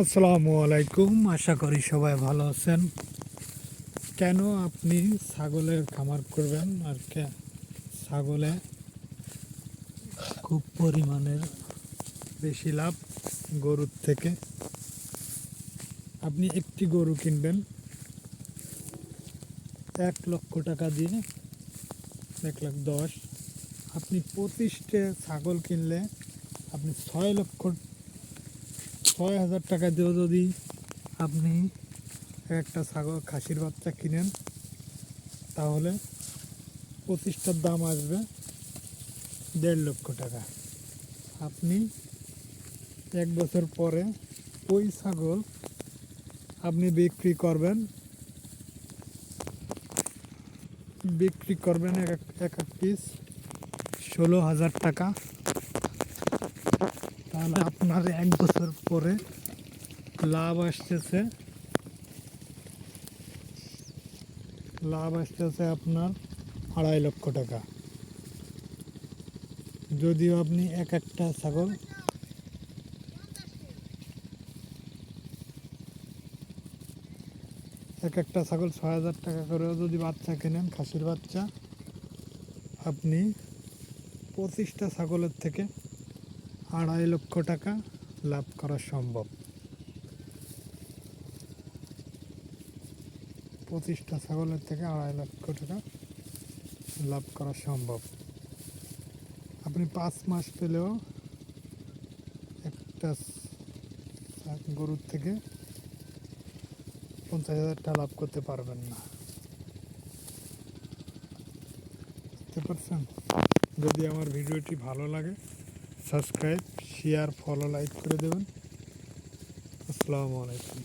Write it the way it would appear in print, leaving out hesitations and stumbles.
আসসালামু আলাইকুম, আশা করি সবাই ভালো আছেন। কেন আপনি ছাগলের খামার করবেন? ছাগলে খুব পরিমাণের বেশি লাভ গরুর থেকে। আপনি একটি গরু কিনবেন 1,00,000 টাকা দিয়ে, 1,10,000। আপনি 25টা ছাগল কিনলে আপনি 6,000 টাকা দিয়েও যদি আপনি একটা ছাগল খাসির বাচ্চা কিনেন, তাহলে 25টার দাম আসবে 1,50,000 টাকা। আপনি 1 বছর পরে ওই ছাগল আপনি বিক্রি করবেন এক এক পিস 16,000 টাকা। তাহলে আপনার 1 বছর পরে লাভ আসতেছে আপনার 2.5 লক্ষ টাকা। যদিও আপনি এক একটা ছাগল 6,000 টাকা করেও যদি বাচ্চা কেনেন, খাসির বাচ্চা, আপনি 25টা ছাগলের থেকে 2.5 লক্ষ টাকা লাভ করা সম্ভব। 25টা ছাগলের থেকে 2.5 লক্ষ টাকা লাভ করা সম্ভব। আপনি 5 মাস পেলেও একটা গরুর থেকে 50,000 টাকা লাভ করতে পারবেন না। বুঝতে পারছেন? যদি আমার ভিডিওটি ভালো লাগে, সাবস্ক্রাইব, শেয়ার, ফলো, লাইক করে দেবেন। আসসালামু আলাইকুম।